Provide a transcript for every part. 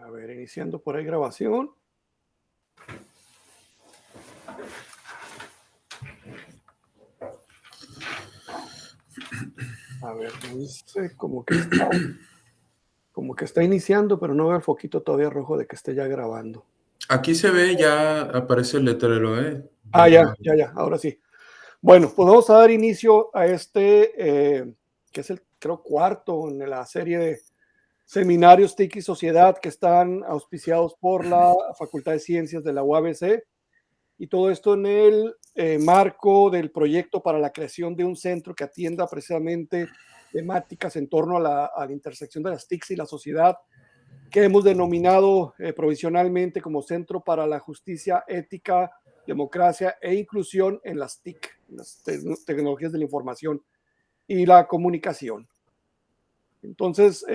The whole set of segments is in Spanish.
A ver, iniciando por ahí grabación. A ver, dice como que está iniciando, pero no veo el foquito todavía rojo de que esté ya grabando. Aquí se ve, ya aparece el letrero, Ya, ahora sí. Bueno, pues vamos a dar inicio a que es el, creo, cuarto en la serie de seminarios TIC y Sociedad que están auspiciados por la Facultad de Ciencias de la UABC, y todo esto en el marco del proyecto para la creación de un centro que atienda precisamente temáticas en torno a la intersección de las TICs y la sociedad, que hemos denominado provisionalmente como Centro para la Justicia, Ética, Democracia e Inclusión en las TIC, las tecnologías de la información y la comunicación. Entonces,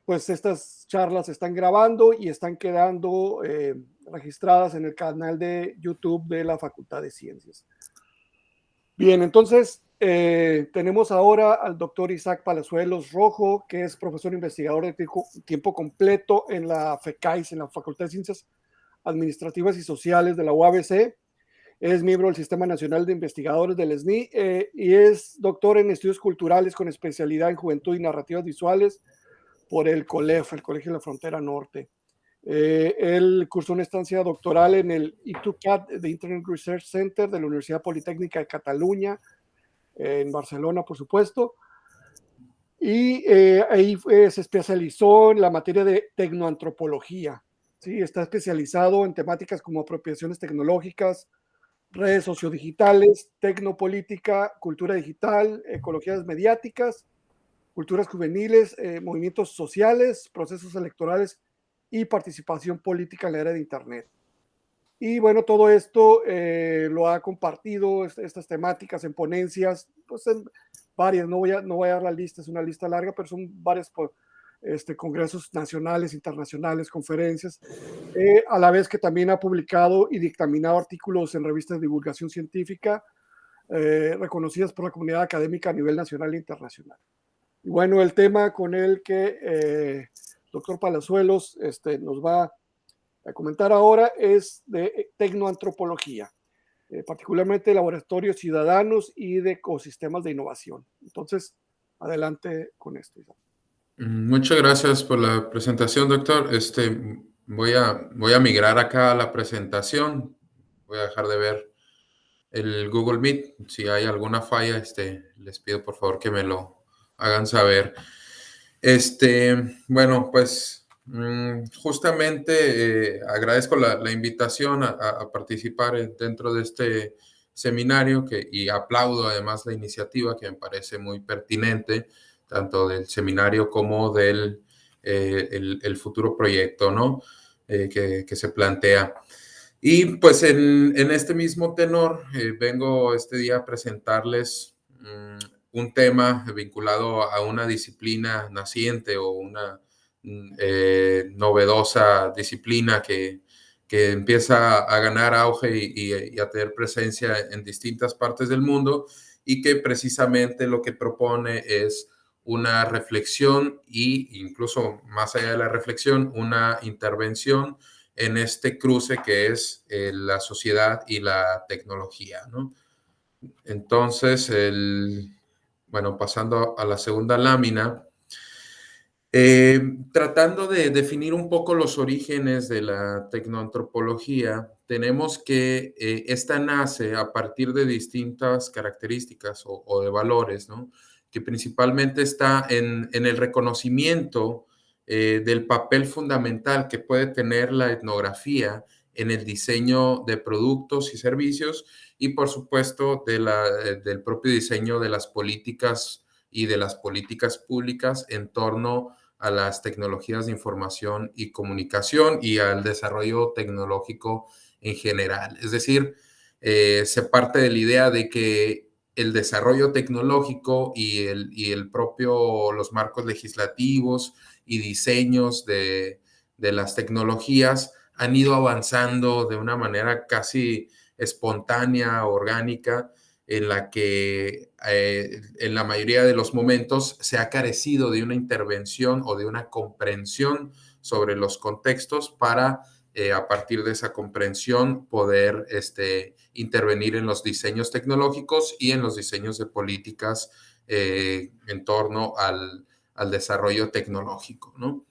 pues estas charlas se están grabando y están quedando registradas en el canal de YouTube de la Facultad de Ciencias. Bien, entonces tenemos ahora al doctor Isaac Palazuelos Rojo, que es profesor investigador de tiempo completo en la FECAIS, en la Facultad de Ciencias Administrativas y Sociales de la UABC. Es miembro del Sistema Nacional de Investigadores del SNI y es doctor en estudios culturales con especialidad en juventud y narrativas visuales por el COLEF, el Colegio de la Frontera Norte. Él cursó una estancia doctoral en el ITUCAT, de Internet Research Center de la Universidad Politécnica de Cataluña, en Barcelona, por supuesto. Y ahí se especializó en la materia de tecnoantropología. ¿Sí? Está especializado en temáticas como apropiaciones tecnológicas, redes sociodigitales, tecnopolítica, cultura digital, ecologías mediáticas, culturas juveniles, movimientos sociales, procesos electorales y participación política en la era de Internet. Y bueno, todo esto lo ha compartido, estas temáticas en ponencias, pues en varias, no voy a dar la lista, es una lista larga, pero son varios congresos nacionales, internacionales, conferencias, a la vez que también ha publicado y dictaminado artículos en revistas de divulgación científica reconocidas por la comunidad académica a nivel nacional e internacional. Y bueno, el tema con el que doctor Palazuelos nos va a comentar ahora es de tecnoantropología, particularmente laboratorios ciudadanos y de ecosistemas de innovación. Entonces, adelante con esto. Muchas gracias por la presentación, doctor. Voy a migrar acá a la presentación. Voy a dejar de ver el Google Meet. Si hay alguna falla, les pido por favor que me lo hagan saber. Bueno, pues justamente agradezco la invitación a participar dentro de este seminario y aplaudo además la iniciativa que me parece muy pertinente, tanto del seminario como del el futuro proyecto, ¿no? Que se plantea. Y pues en este mismo tenor, vengo este día a presentarles un tema vinculado a una disciplina naciente o una novedosa disciplina que empieza a ganar auge y a tener presencia en distintas partes del mundo, y que precisamente lo que propone es una reflexión e incluso más allá de la reflexión, una intervención en este cruce que es la sociedad y la tecnología, ¿no? Entonces, bueno, pasando a la segunda lámina, tratando de definir un poco los orígenes de la tecnoantropología, tenemos que esta nace a partir de distintas características o de valores, ¿no? Que principalmente está en el reconocimiento del papel fundamental que puede tener la etnografía en el diseño de productos y servicios y, por supuesto, del propio diseño de las políticas y de las políticas públicas en torno a las tecnologías de información y comunicación y al desarrollo tecnológico en general. Es decir, se parte de la idea de que el desarrollo tecnológico y el propio, los marcos legislativos y diseños de las tecnologías han ido avanzando de una manera casi espontánea, orgánica, en la que en la mayoría de los momentos se ha carecido de una intervención o de una comprensión sobre los contextos para a partir de esa comprensión poder intervenir en los diseños tecnológicos y en los diseños de políticas en torno al desarrollo tecnológico, ¿no?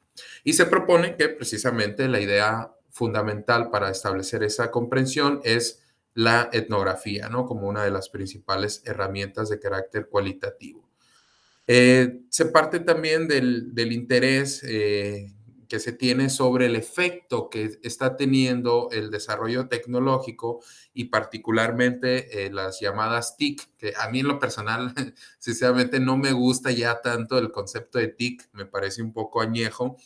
Y se propone que precisamente la idea fundamental para establecer esa comprensión es la etnografía, ¿no? Como una de las principales herramientas de carácter cualitativo. Se parte también del interés que se tiene sobre el efecto que está teniendo el desarrollo tecnológico y particularmente las llamadas TIC, que a mí en lo personal, sinceramente, no me gusta ya tanto el concepto de TIC, me parece un poco añejo,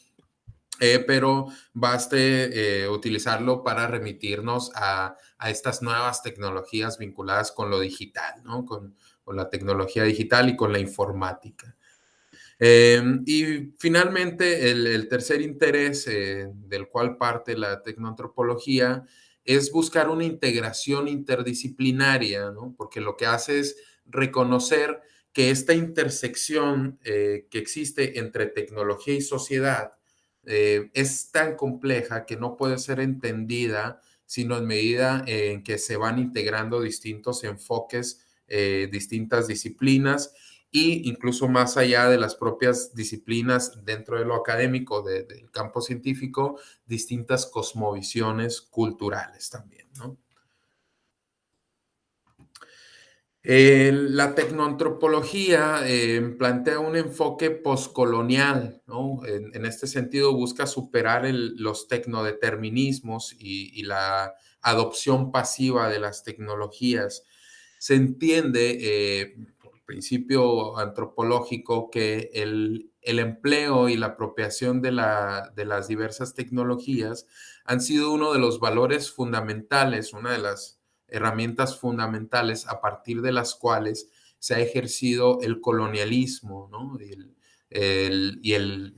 pero baste utilizarlo para remitirnos a estas nuevas tecnologías vinculadas con lo digital, ¿no? Con la tecnología digital y con la informática. Y finalmente, el tercer interés del cual parte la tecnoantropología es buscar una integración interdisciplinaria, ¿no? Porque lo que hace es reconocer que esta intersección que existe entre tecnología y sociedad es tan compleja que no puede ser entendida sino en medida en que se van integrando distintos enfoques, distintas disciplinas e incluso más allá de las propias disciplinas dentro de lo académico, del campo científico, distintas cosmovisiones culturales también, ¿no? La tecnoantropología plantea un enfoque postcolonial, ¿no? En este sentido busca superar los tecnodeterminismos y la adopción pasiva de las tecnologías. Se entiende, por el principio antropológico, que el empleo y la apropiación de las diversas tecnologías han sido uno de los valores fundamentales, una de las herramientas fundamentales a partir de las cuales se ha ejercido el colonialismo, ¿no?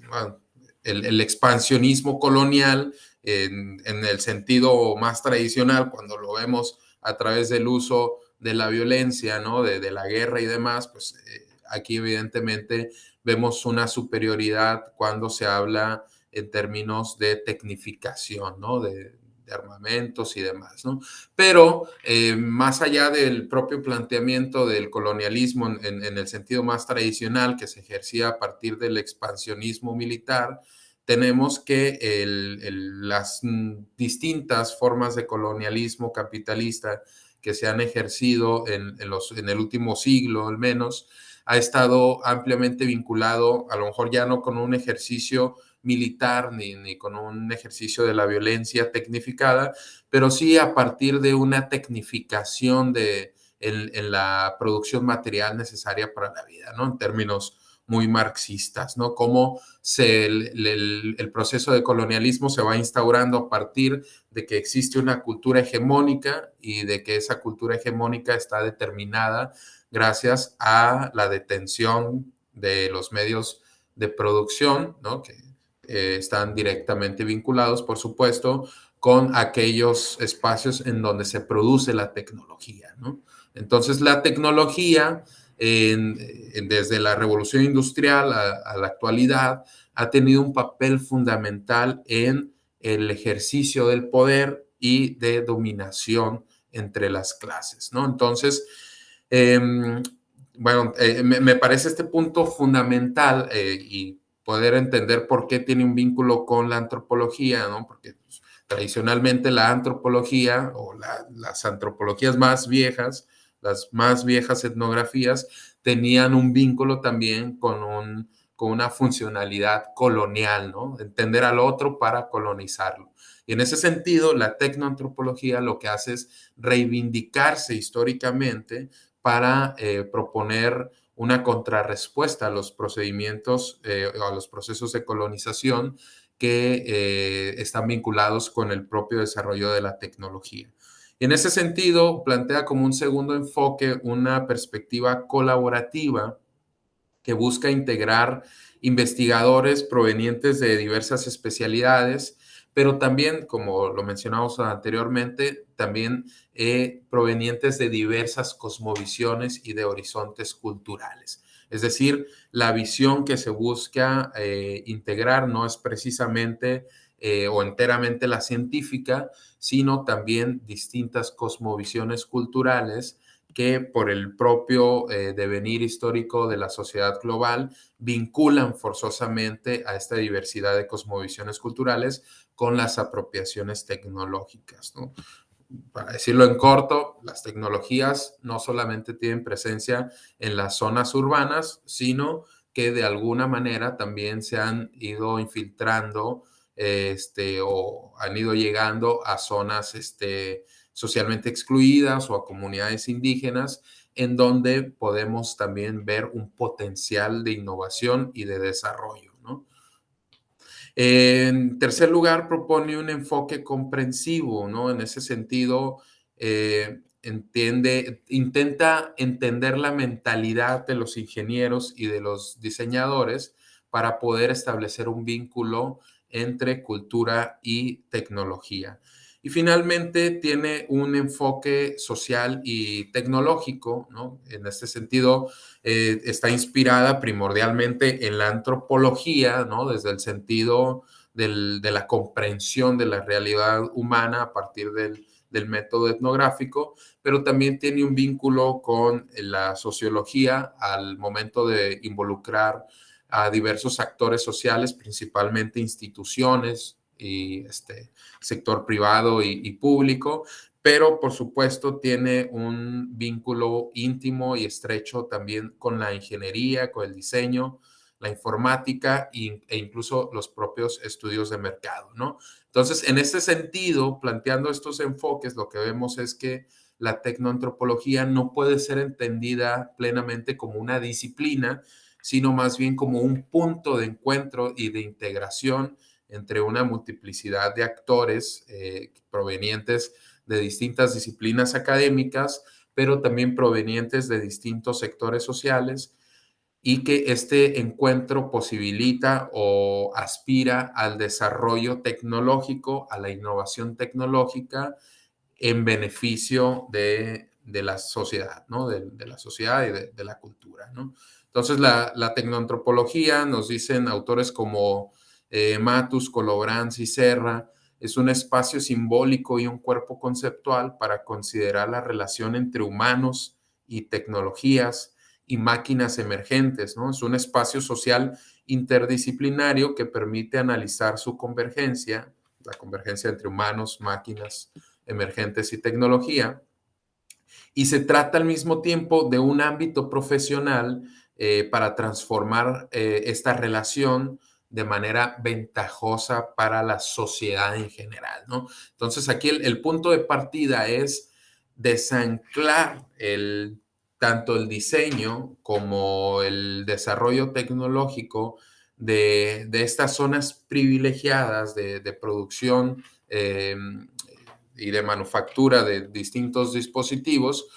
Bueno, el expansionismo colonial en el sentido más tradicional, cuando lo vemos a través del uso de la violencia, ¿no? De la guerra y demás, pues aquí evidentemente vemos una superioridad cuando se habla en términos de tecnificación, ¿no? De armamentos y demás, ¿no? Pero más allá del propio planteamiento del colonialismo en el sentido más tradicional que se ejercía a partir del expansionismo militar, tenemos que las distintas formas de colonialismo capitalista que se han ejercido en el último siglo al menos, ha estado ampliamente vinculado, a lo mejor ya no con un ejercicio militar ni con un ejercicio de la violencia tecnificada, pero sí a partir de una tecnificación en la producción material necesaria para la vida, ¿no? En términos muy marxistas, ¿no? Cómo el proceso de colonialismo se va instaurando a partir de que existe una cultura hegemónica y de que esa cultura hegemónica está determinada gracias a la detención de los medios de producción, ¿no? Que están directamente vinculados, por supuesto, con aquellos espacios en donde se produce la tecnología, ¿no? Entonces, la tecnología, desde la revolución industrial a la actualidad, ha tenido un papel fundamental en el ejercicio del poder y de dominación entre las clases, ¿no? Entonces, bueno, me parece este punto fundamental y poder entender por qué tiene un vínculo con la antropología, ¿no? Porque pues, tradicionalmente la antropología o las antropologías más viejas, las más viejas etnografías, tenían un vínculo también con una funcionalidad colonial, ¿no? Entender al otro para colonizarlo. Y en ese sentido, la tecnoantropología lo que hace es reivindicarse históricamente para proponer una contrarrespuesta a los procedimientos, a los procesos de colonización que están vinculados con el propio desarrollo de la tecnología. Y en ese sentido, plantea como un segundo enfoque una perspectiva colaborativa que busca integrar investigadores provenientes de diversas especialidades pero también, como lo mencionamos anteriormente, también provenientes de diversas cosmovisiones y de horizontes culturales. Es decir, la visión que se busca integrar no es precisamente o enteramente la científica, sino también distintas cosmovisiones culturales que por el propio devenir histórico de la sociedad global vinculan forzosamente a esta diversidad de cosmovisiones culturales con las apropiaciones tecnológicas, ¿no? Para decirlo en corto, las tecnologías no solamente tienen presencia en las zonas urbanas, sino que de alguna manera también se han ido infiltrando o han ido llegando a zonas socialmente excluidas o a comunidades indígenas, en donde podemos también ver un potencial de innovación y de desarrollo, ¿no? En tercer lugar, propone un enfoque comprensivo, ¿no? En ese sentido, intenta entender la mentalidad de los ingenieros y de los diseñadores para poder establecer un vínculo entre cultura y tecnología. Y finalmente tiene un enfoque social y tecnológico, ¿no? En este sentido, está inspirada primordialmente en la antropología, ¿no? Desde el sentido de la comprensión de la realidad humana a partir del método etnográfico, pero también tiene un vínculo con la sociología al momento de involucrar a diversos actores sociales, principalmente instituciones y sector privado y público, pero por supuesto tiene un vínculo íntimo y estrecho también con la ingeniería, con el diseño, la informática e incluso los propios estudios de mercado, ¿no? Entonces, en este sentido, planteando estos enfoques, lo que vemos es que la tecnoantropología no puede ser entendida plenamente como una disciplina, sino más bien como un punto de encuentro y de integración entre una multiplicidad de actores provenientes de distintas disciplinas académicas, pero también provenientes de distintos sectores sociales, y que este encuentro posibilita o aspira al desarrollo tecnológico, a la innovación tecnológica en beneficio de la sociedad, ¿no? De la sociedad y de la cultura, ¿no? Entonces, la tecnoantropología, nos dicen autores como Matus, Colobrans y Serra, es un espacio simbólico y un cuerpo conceptual para considerar la relación entre humanos y tecnologías y máquinas emergentes, ¿no? Es un espacio social interdisciplinario que permite analizar su convergencia, la convergencia entre humanos, máquinas emergentes y tecnología, y se trata al mismo tiempo de un ámbito profesional para transformar esta relación de manera ventajosa para la sociedad en general, ¿no? Entonces aquí el punto de partida es desanclar tanto el diseño como el desarrollo tecnológico de estas zonas privilegiadas de producción y de manufactura de distintos dispositivos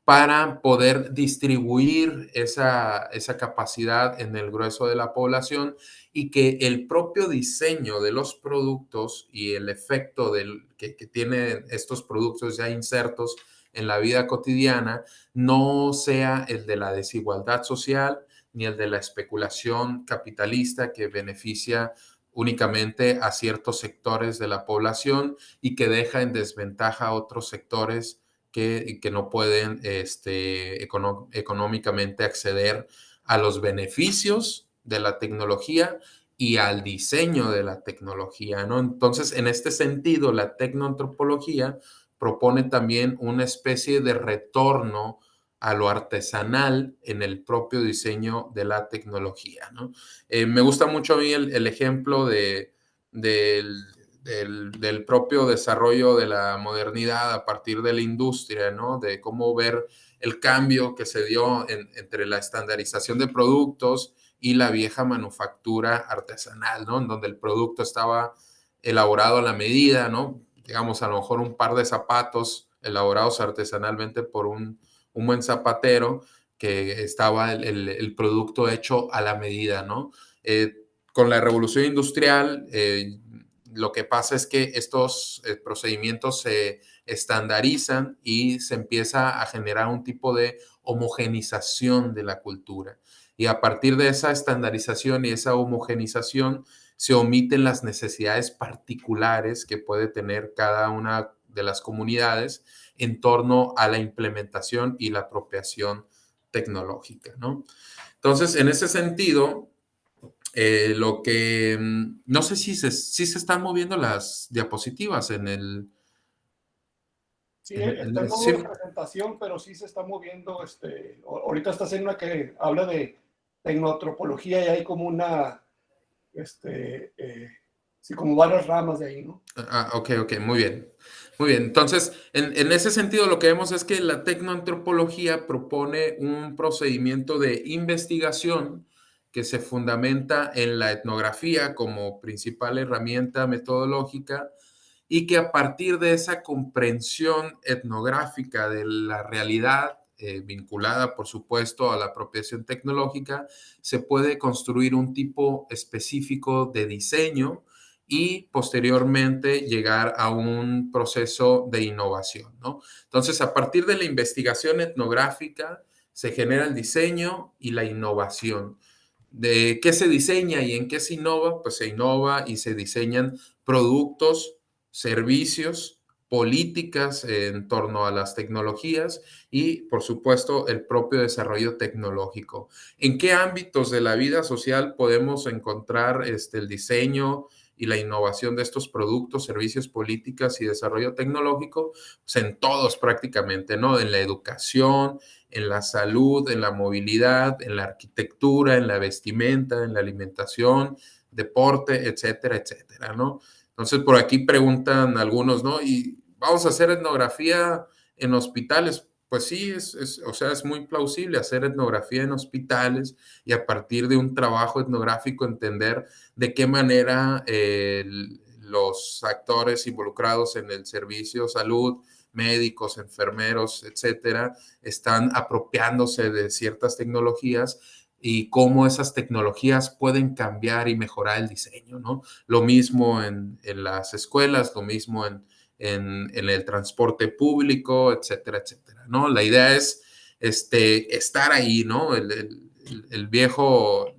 para poder distribuir esa capacidad en el grueso de la población, y que el propio diseño de los productos y el efecto que tienen estos productos ya insertos en la vida cotidiana no sea el de la desigualdad social ni el de la especulación capitalista que beneficia únicamente a ciertos sectores de la población y que deja en desventaja a otros sectores que no pueden económicamente acceder a los beneficios de la tecnología y al diseño de la tecnología, ¿no? Entonces, en este sentido, la tecnoantropología propone también una especie de retorno a lo artesanal en el propio diseño de la tecnología, ¿no? Me gusta mucho a mí el ejemplo del, del propio desarrollo de la modernidad a partir de la industria, ¿no? De cómo ver el cambio que se dio entre la estandarización de productos y la vieja manufactura artesanal, ¿no? En donde el producto estaba elaborado a la medida, ¿no? Digamos, a lo mejor un par de zapatos elaborados artesanalmente por un buen zapatero, que estaba el producto hecho a la medida, ¿no? Con la revolución industrial lo que pasa es que estos procedimientos se estandarizan y se empieza a generar un tipo de homogenización de la cultura. Y a partir de esa estandarización y esa homogenización, se omiten las necesidades particulares que puede tener cada una de las comunidades en torno a la implementación y la apropiación tecnológica, ¿no? Entonces, en ese sentido, lo que no sé si se están moviendo las diapositivas en el. Sí, está en modo de presentación, pero sí se está moviendo. Ahorita está haciendo una que habla de tecnoantropología y hay como una, sí, como varias ramas de ahí, ¿no? Ok, muy bien. Muy bien, entonces, en ese sentido, lo que vemos es que la tecnoantropología propone un procedimiento de investigación que se fundamenta en la etnografía como principal herramienta metodológica y que a partir de esa comprensión etnográfica de la realidad, vinculada, por supuesto, a la apropiación tecnológica, se puede construir un tipo específico de diseño y posteriormente llegar a un proceso de innovación, ¿no? Entonces, a partir de la investigación etnográfica, se genera el diseño y la innovación. ¿De qué se diseña y en qué se innova? Pues se innova y se diseñan productos, servicios, políticas en torno a las tecnologías y, por supuesto, el propio desarrollo tecnológico. ¿En qué ámbitos de la vida social podemos encontrar el diseño y la innovación de estos productos, servicios, políticas y desarrollo tecnológico? Pues en todos prácticamente, ¿no? En la educación, en la salud, en la movilidad, en la arquitectura, en la vestimenta, en la alimentación, deporte, etcétera, etcétera, ¿no? Entonces, por aquí preguntan algunos, ¿no? ¿Y vamos a hacer etnografía en hospitales? Pues sí, o sea, es muy plausible hacer etnografía en hospitales y a partir de un trabajo etnográfico entender de qué manera los actores involucrados en el servicio salud, médicos, enfermeros, etcétera, están apropiándose de ciertas tecnologías y cómo esas tecnologías pueden cambiar y mejorar el diseño, ¿no? Lo mismo en las escuelas, lo mismo en el transporte público, etcétera, etcétera, ¿no? La idea es estar ahí, ¿no? El viejo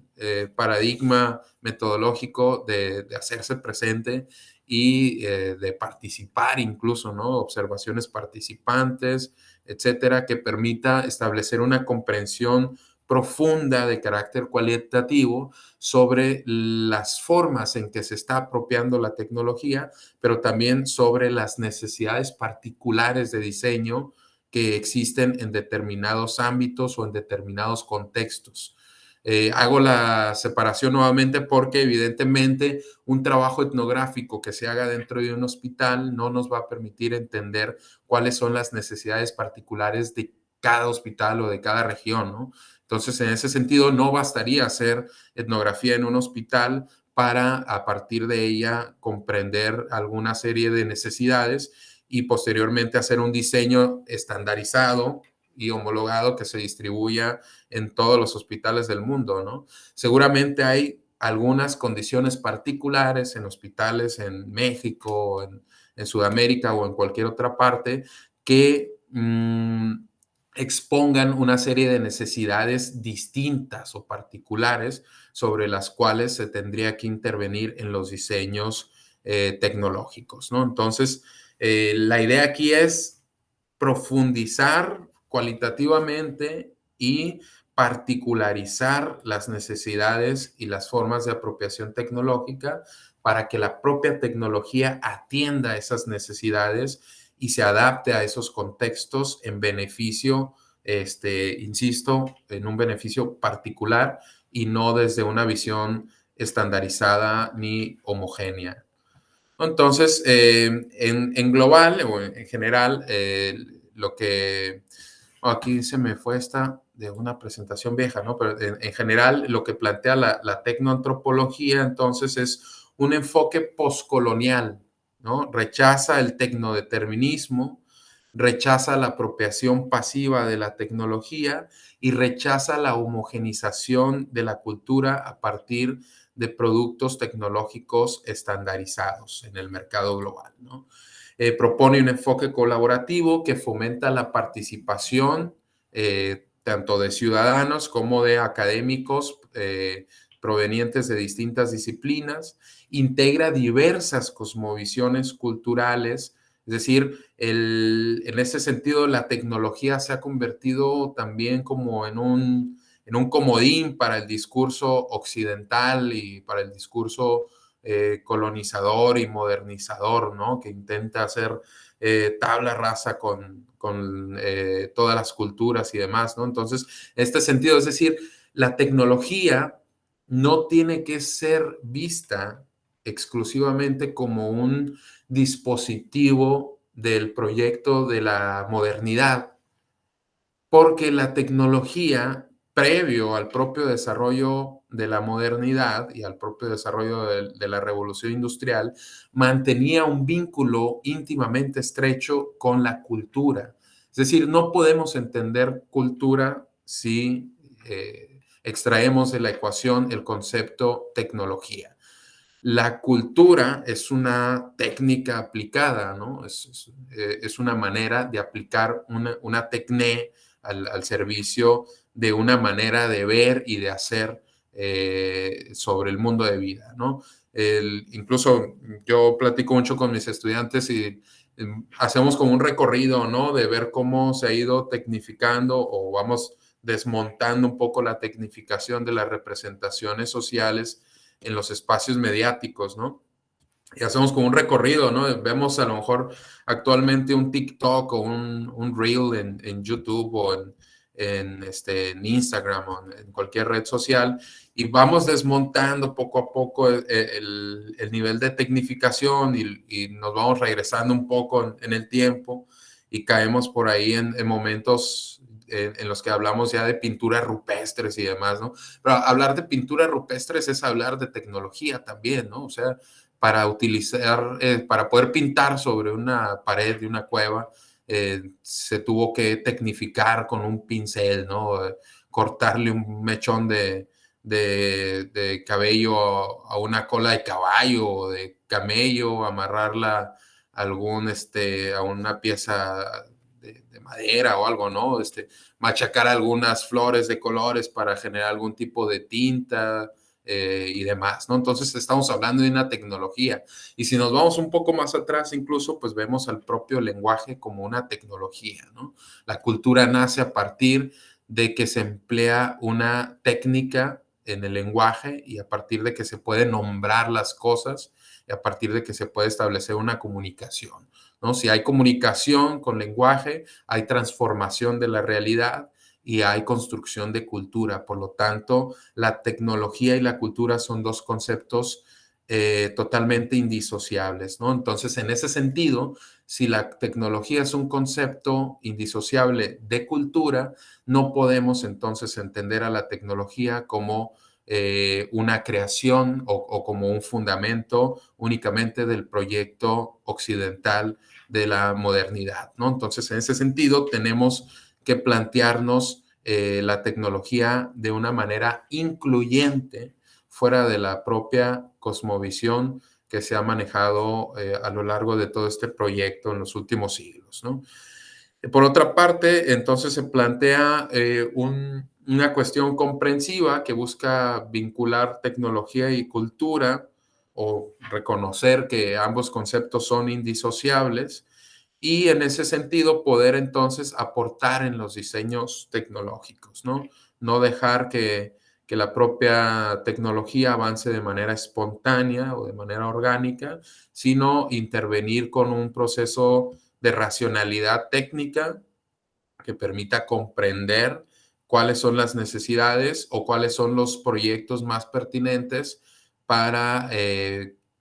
paradigma metodológico de hacerse presente y de participar incluso, ¿no? Observaciones participantes, etcétera, que permita establecer una comprensión profunda de carácter cualitativo sobre las formas en que se está apropiando la tecnología, pero también sobre las necesidades particulares de diseño que existen en determinados ámbitos o en determinados contextos. Hago la separación nuevamente porque evidentemente un trabajo etnográfico que se haga dentro de un hospital no nos va a permitir entender cuáles son las necesidades particulares de cada hospital o de cada región, ¿no? Entonces, en ese sentido, no bastaría hacer etnografía en un hospital para, a partir de ella, comprender alguna serie de necesidades y posteriormente hacer un diseño estandarizado y homologado que se distribuya en todos los hospitales del mundo, ¿no? Seguramente hay algunas condiciones particulares en hospitales en México, en Sudamérica o en cualquier otra parte que expongan una serie de necesidades distintas o particulares sobre las cuales se tendría que intervenir en los diseños tecnológicos, ¿no? Entonces, la idea aquí es profundizar cualitativamente y particularizar las necesidades y las formas de apropiación tecnológica para que la propia tecnología atienda esas necesidades y se adapte a esos contextos en beneficio, insisto, en un beneficio particular y no desde una visión estandarizada ni homogénea. Entonces, en global o en general, lo que aquí se me fue esta de una presentación vieja, ¿no? Pero en general, lo que plantea la tecnoantropología entonces es un enfoque poscolonial, ¿no? Rechaza el tecnodeterminismo, rechaza la apropiación pasiva de la tecnología y rechaza la homogenización de la cultura a partir de productos tecnológicos estandarizados en el mercado global, ¿no? Propone un enfoque colaborativo que fomenta la participación tanto de ciudadanos como de académicos provenientes de distintas disciplinas, integra diversas cosmovisiones culturales, es decir, en ese sentido la tecnología se ha convertido también como en un comodín para el discurso occidental y para el discurso colonizador y modernizador, ¿no? Que intenta hacer tabla rasa con todas las culturas y demás, ¿no? Entonces, este sentido, es decir, la tecnología no tiene que ser vista exclusivamente como un dispositivo del proyecto de la modernidad, porque la tecnología, previo al propio desarrollo de la modernidad y al propio desarrollo de la revolución industrial, mantenía un vínculo íntimamente estrecho con la cultura. Es decir, no podemos entender cultura si extraemos de la ecuación el concepto tecnología. La cultura es una técnica aplicada, ¿no? Es una manera de aplicar una técnica al servicio de una manera de ver y de hacer sobre el mundo de vida, ¿no? Incluso yo platico mucho con mis estudiantes y hacemos como un recorrido, ¿no? De ver cómo se ha ido tecnificando o vamos desmontando un poco la tecnificación de las representaciones sociales en los espacios mediáticos, ¿no? Y hacemos como un recorrido, ¿no? Vemos a lo mejor actualmente un TikTok o un Reel en YouTube o en Instagram o en cualquier red social y vamos desmontando poco a poco el nivel de tecnificación y nos vamos regresando un poco en el tiempo y caemos por ahí en momentos en los que hablamos ya de pinturas rupestres y demás, ¿no? Pero hablar de pinturas rupestres es hablar de tecnología también, ¿no? O sea, para utilizar, para poder pintar sobre una pared de una cueva, se tuvo que tecnificar con un pincel, ¿no? Cortarle un mechón de cabello a una cola de caballo o de camello, amarrarla a una pieza de madera o algo, ¿no? Machacar algunas flores de colores para generar algún tipo de tinta y demás, ¿no? Entonces estamos hablando de una tecnología. Y si nos vamos un poco más atrás, incluso, pues vemos al propio lenguaje como una tecnología, ¿no? La cultura nace a partir de que se emplea una técnica en el lenguaje y a partir de que se puede nombrar las cosas y a partir de que se puede establecer una comunicación, ¿no? Si hay comunicación con lenguaje, hay transformación de la realidad y hay construcción de cultura. Por lo tanto, la tecnología y la cultura son dos conceptos totalmente indisociables, ¿no? Entonces, en ese sentido, si la tecnología es un concepto indisociable de cultura, no podemos entonces entender a la tecnología como una creación o como un fundamento únicamente del proyecto occidental de la modernidad, ¿no? Entonces, en ese sentido, tenemos que plantearnos la tecnología de una manera incluyente fuera de la propia cosmovisión que se ha manejado a lo largo de todo este proyecto en los últimos siglos, ¿no? Por otra parte, entonces se plantea una cuestión comprensiva que busca vincular tecnología y cultura o reconocer que ambos conceptos son indisociables y en ese sentido poder entonces aportar en los diseños tecnológicos, ¿no? No dejar que la propia tecnología avance de manera espontánea o de manera orgánica, sino intervenir con un proceso de racionalidad técnica que permita comprender cuáles son las necesidades o cuáles son los proyectos más pertinentes para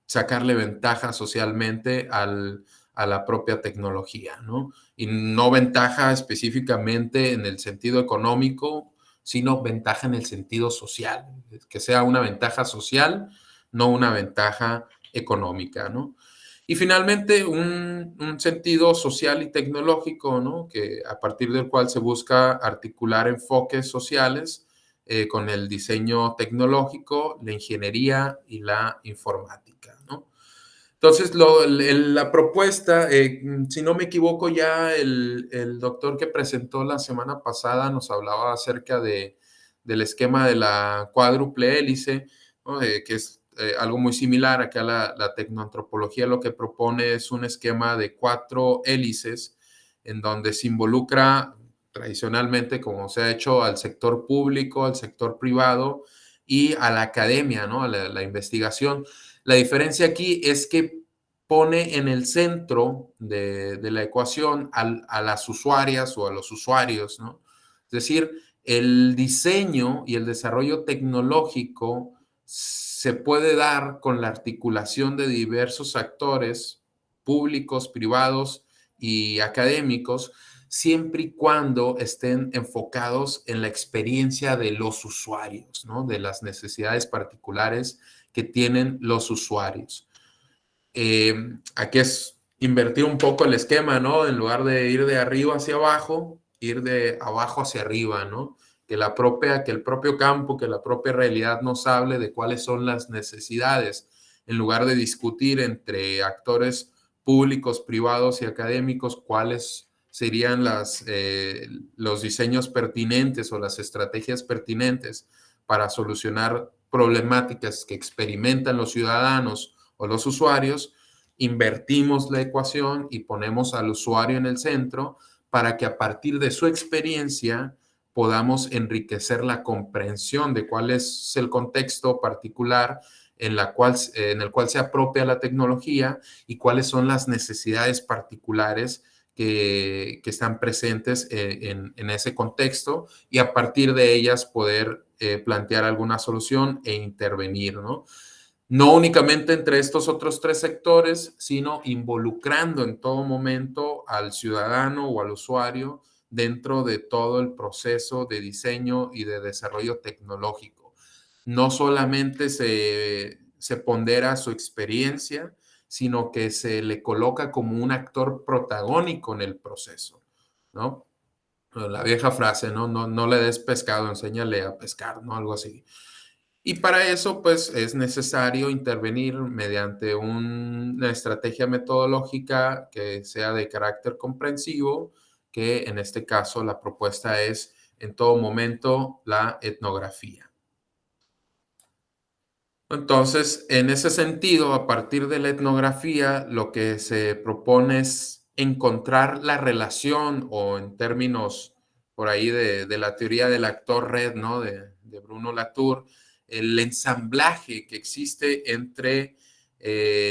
sacarle ventaja socialmente a la propia tecnología, ¿no? Y no ventaja específicamente en el sentido económico, sino ventaja en el sentido social, que sea una ventaja social, no una ventaja económica, ¿no? Y finalmente, un sentido social y tecnológico, ¿no? Que a partir del cual se busca articular enfoques sociales con el diseño tecnológico, la ingeniería y la informática, ¿no? Entonces, la propuesta, si no me equivoco, ya el doctor que presentó la semana pasada nos hablaba acerca del esquema de la cuádruple hélice, ¿no? Que es algo muy similar. Acá la tecnoantropología lo que propone es un esquema de 4 hélices en donde se involucra tradicionalmente, como se ha hecho, al sector público, al sector privado y a la academia, ¿no? A la investigación. La diferencia aquí es que pone en el centro de la ecuación a las usuarias o a los usuarios, ¿no? Es decir, el diseño y el desarrollo tecnológico se puede dar con la articulación de diversos actores públicos, privados y académicos, siempre y cuando estén enfocados en la experiencia de los usuarios, ¿no? De las necesidades particulares que tienen los usuarios. Aquí es invertir un poco el esquema, ¿no? En lugar de ir de arriba hacia abajo, ir de abajo hacia arriba, ¿no? Que el propio campo, que la propia realidad nos hable de cuáles son las necesidades, en lugar de discutir entre actores públicos, privados y académicos cuáles serían los diseños pertinentes o las estrategias pertinentes para solucionar problemáticas que experimentan los ciudadanos o los usuarios. Invertimos la ecuación y ponemos al usuario en el centro para que a partir de su experiencia podamos enriquecer la comprensión de cuál es el contexto particular en el cual se apropia la tecnología y cuáles son las necesidades particulares que están presentes en ese contexto, y a partir de ellas poder plantear alguna solución e intervenir, ¿no? No únicamente entre estos otros 3 sectores, sino involucrando en todo momento al ciudadano o al usuario dentro de todo el proceso de diseño y de desarrollo tecnológico. No solamente se pondera su experiencia, sino que se le coloca como un actor protagónico en el proceso, ¿no? La vieja frase, ¿no? No le des pescado, enséñale a pescar, ¿no? Algo así. Y para eso, pues, es necesario intervenir mediante una estrategia metodológica que sea de carácter comprensivo, que en este caso la propuesta es en todo momento la etnografía. Entonces, en ese sentido, a partir de la etnografía, lo que se propone es encontrar la relación, o en términos por ahí de la teoría del actor red, ¿no? De Bruno Latour, el ensamblaje que existe entre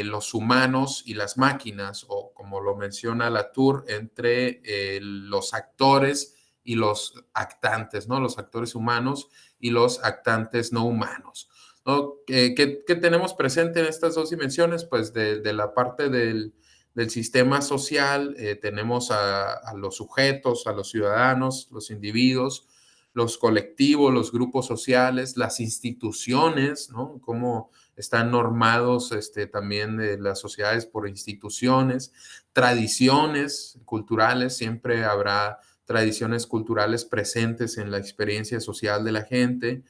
los humanos y las máquinas, o como lo menciona Latour, entre los actores y los actantes, ¿no? Los actores humanos y los actantes no humanos, ¿no? ¿Qué tenemos presente en estas 2 dimensiones? Pues de la parte del sistema social, tenemos a los sujetos, a los ciudadanos, los individuos, los colectivos, los grupos sociales, las instituciones, ¿no? Cómo están normados también las sociedades por instituciones, tradiciones culturales, siempre habrá tradiciones culturales presentes en la experiencia social de la gente,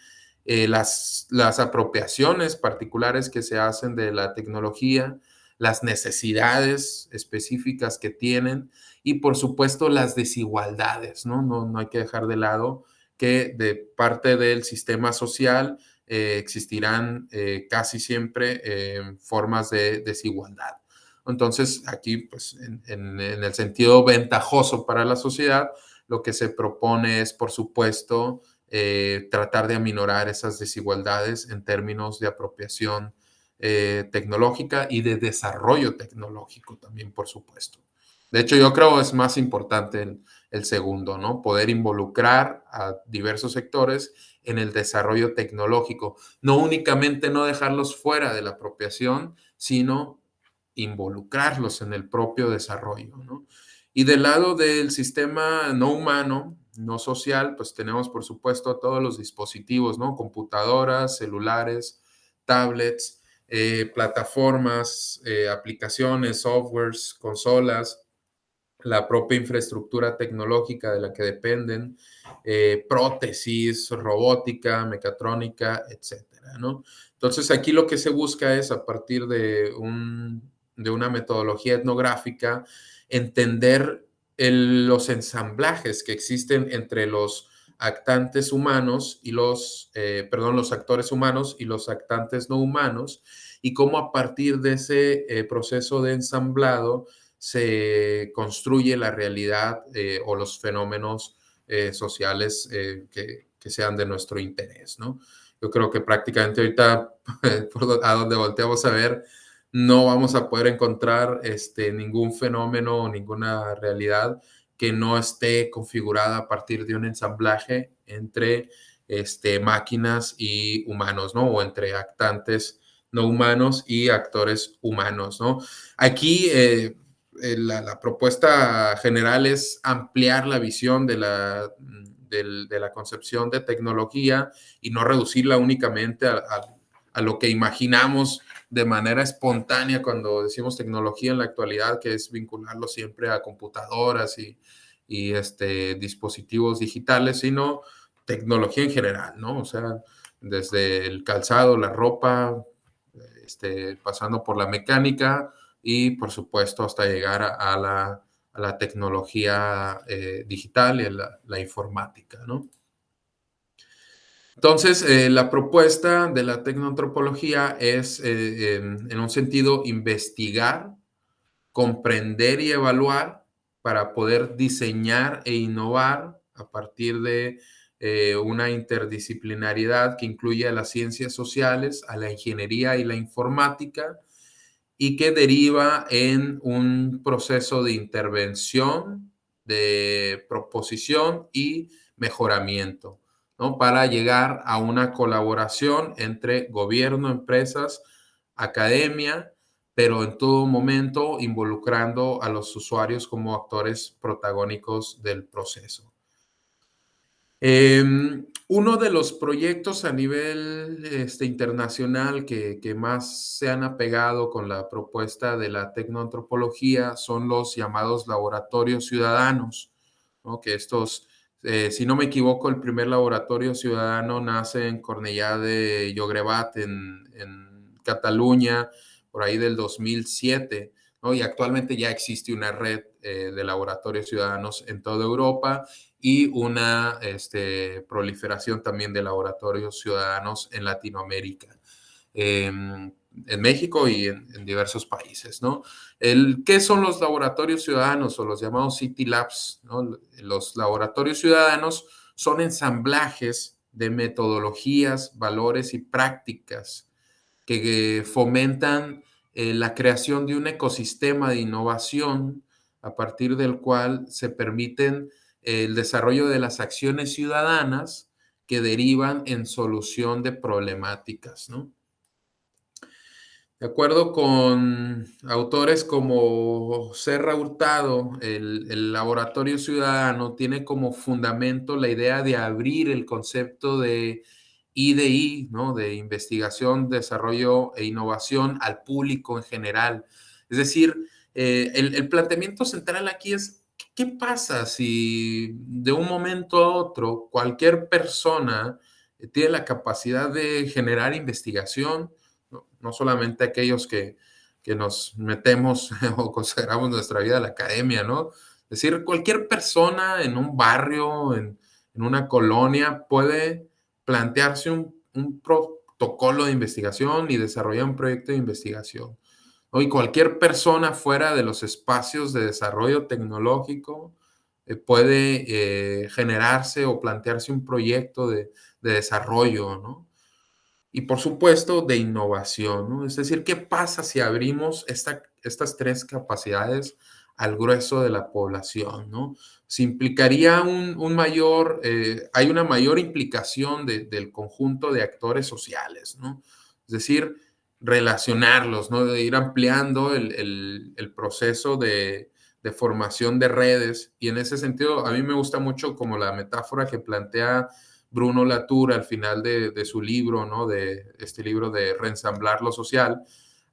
las apropiaciones particulares que se hacen de la tecnología, las necesidades específicas que tienen y, por supuesto, las desigualdades, ¿no? No hay que dejar de lado que de parte del sistema social existirán casi siempre formas de desigualdad. Entonces, aquí, pues, en el sentido ventajoso para la sociedad, lo que se propone es, por supuesto, tratar de aminorar esas desigualdades en términos de apropiación tecnológica y de desarrollo tecnológico también, por supuesto. De hecho, yo creo que es más importante el segundo, ¿no? Poder involucrar a diversos sectores en el desarrollo tecnológico. No únicamente no dejarlos fuera de la apropiación, sino involucrarlos en el propio desarrollo, ¿no? Y del lado del sistema no humano, no social, pues tenemos, por supuesto, todos los dispositivos, ¿no? Computadoras, celulares, tablets, plataformas, aplicaciones, softwares, consolas, la propia infraestructura tecnológica de la que dependen, prótesis, robótica, mecatrónica, etcétera, ¿no? Entonces, aquí lo que se busca es, a partir de una metodología etnográfica, entender los ensamblajes que existen entre los actantes humanos y los actores humanos y los actantes no humanos, y cómo a partir de ese proceso de ensamblado se construye la realidad o los fenómenos sociales que sean de nuestro interés, ¿no? Yo creo que prácticamente ahorita, a donde volteamos a ver, no vamos a poder encontrar ningún fenómeno o ninguna realidad que no esté configurada a partir de un ensamblaje entre máquinas y humanos, ¿no? O entre actantes no humanos y actores humanos, ¿no? Aquí la propuesta general es ampliar la visión de la concepción de tecnología y no reducirla únicamente a lo que imaginamos de manera espontánea cuando decimos tecnología en la actualidad, que es vincularlo siempre a computadoras y dispositivos digitales, sino tecnología en general, ¿no? O sea, desde el calzado, la ropa, pasando por la mecánica y, por supuesto, hasta llegar a la tecnología digital y a la informática, ¿no? Entonces, la propuesta de la tecnoantropología es, en un sentido, investigar, comprender y evaluar para poder diseñar e innovar a partir de una interdisciplinariedad que incluye a las ciencias sociales, a la ingeniería y la informática, y que deriva en un proceso de intervención, de proposición y mejoramiento, ¿no? Para llegar a una colaboración entre gobierno, empresas, academia, pero en todo momento involucrando a los usuarios como actores protagónicos del proceso. Uno de los proyectos a nivel internacional que más se han apegado con la propuesta de la tecnoantropología son los llamados laboratorios ciudadanos, ¿no? Que estos, si no me equivoco, el primer laboratorio ciudadano nace en Cornellà de Llobregat, en Cataluña, por ahí del 2007, ¿no? Y actualmente ya existe una red de laboratorios ciudadanos en toda Europa y una proliferación también de laboratorios ciudadanos en Latinoamérica, en México y en diversos países, ¿no? ¿Qué son los laboratorios ciudadanos o los llamados City Labs, ¿no? Los laboratorios ciudadanos son ensamblajes de metodologías, valores y prácticas que fomentan la creación de un ecosistema de innovación a partir del cual se permiten el desarrollo de las acciones ciudadanas que derivan en solución de problemáticas, ¿no? De acuerdo con autores como Serra Hurtado, el laboratorio ciudadano tiene como fundamento la idea de abrir el concepto de I+D+I, ¿no? De investigación, desarrollo e innovación al público en general. Es decir, el planteamiento central aquí es, ¿qué pasa si de un momento a otro cualquier persona tiene la capacidad de generar investigación? No solamente aquellos que nos metemos o consideramos nuestra vida a la academia, ¿no? Es decir, cualquier persona en un barrio, en una colonia, puede plantearse un protocolo de investigación y desarrollar un proyecto de investigación, ¿no? Y cualquier persona fuera de los espacios de desarrollo tecnológico puede generarse o plantearse un proyecto de desarrollo, ¿no? Y por supuesto de innovación, ¿no? Es decir, ¿qué pasa si abrimos estas tres capacidades al grueso de la población, ¿no? Se implicaría hay una mayor implicación del conjunto de actores sociales, ¿no? Es decir, relacionarlos, ¿no? De ir ampliando el proceso de formación de redes. Y en ese sentido, a mí me gusta mucho como la metáfora que plantea Bruno Latour al final de su libro, ¿no? De este libro de Reensamblar lo social,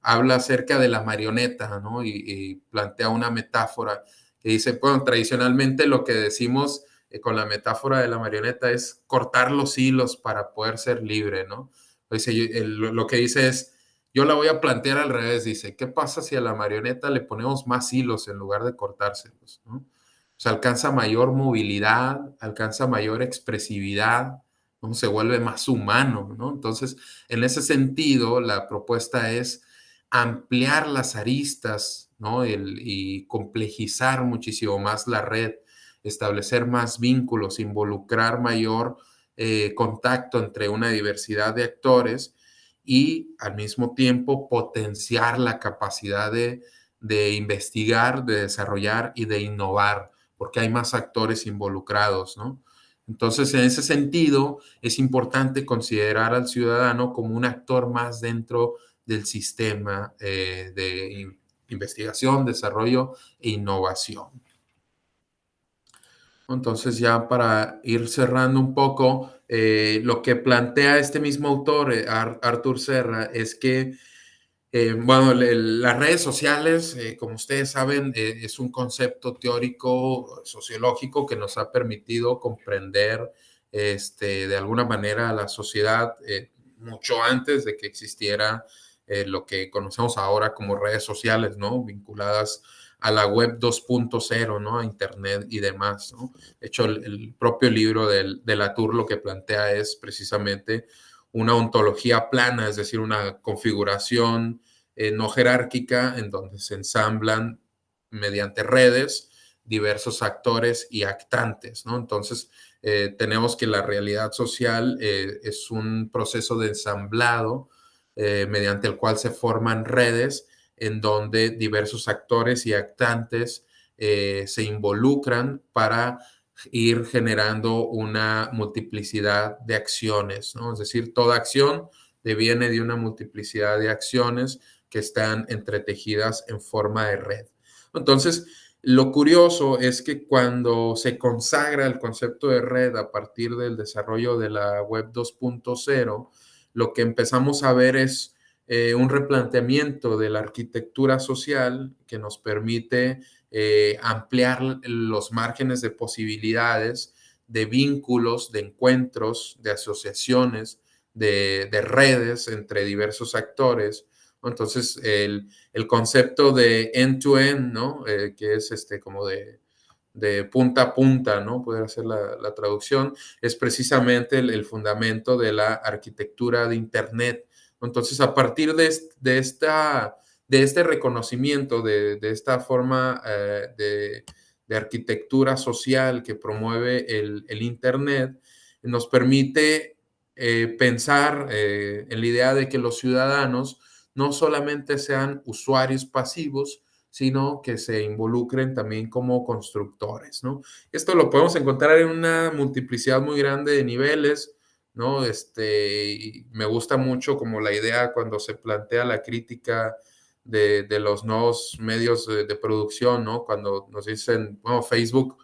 habla acerca de la marioneta, ¿no? Y plantea una metáfora que dice, bueno, tradicionalmente lo que decimos con la metáfora de la marioneta es cortar los hilos para poder ser libre, ¿no? Dice, lo que dice es, yo la voy a plantear al revés, dice, ¿qué pasa si a la marioneta le ponemos más hilos en lugar de cortárselos, ¿no? O sea, alcanza mayor movilidad, alcanza mayor expresividad, ¿no? Se vuelve más humano, ¿no? Entonces, en ese sentido, la propuesta es ampliar las aristas, ¿no? Y complejizar muchísimo más la red, establecer más vínculos, involucrar mayor contacto entre una diversidad de actores y al mismo tiempo potenciar la capacidad de investigar, de desarrollar y de innovar, porque hay más actores involucrados, ¿no? Entonces, en ese sentido, es importante considerar al ciudadano como un actor más dentro del sistema de investigación, desarrollo e innovación. Entonces, ya para ir cerrando un poco, lo que plantea este mismo autor, Arthur Serra, es que bueno, las redes sociales, como ustedes saben, es un concepto teórico sociológico que nos ha permitido comprender de alguna manera a la sociedad mucho antes de que existiera lo que conocemos ahora como redes sociales, ¿no? Vinculadas a la web 2.0, ¿no? A Internet y demás, ¿no? De hecho, el propio libro de Latour lo que plantea es precisamente una ontología plana, es decir, una configuración no jerárquica en donde se ensamblan mediante redes diversos actores y actantes, ¿no? Entonces, tenemos que la realidad social es un proceso de ensamblado mediante el cual se forman redes en donde diversos actores y actantes se involucran para ir generando una multiplicidad de acciones, ¿no? Es decir, toda acción deviene de una multiplicidad de acciones que están entretejidas en forma de red. Entonces, lo curioso es que cuando se consagra el concepto de red a partir del desarrollo de la web 2.0, lo que empezamos a ver es un replanteamiento de la arquitectura social que nos permite ampliar los márgenes de posibilidades, de vínculos, de encuentros, de asociaciones, de redes entre diversos actores. Entonces, el concepto de end-to-end, ¿no? Que es como de punta a punta, ¿no? Poder hacer la traducción, es precisamente el fundamento de la arquitectura de Internet. Entonces, a partir de este reconocimiento, de esta forma de arquitectura social que promueve el Internet, nos permite pensar en la idea de que los ciudadanos no solamente sean usuarios pasivos, sino que se involucren también como constructores, ¿no? Esto lo podemos encontrar en una multiplicidad muy grande de niveles, ¿no? Y me gusta mucho como la idea cuando se plantea la crítica de los nuevos medios de producción, ¿no? Cuando nos dicen, bueno, Facebook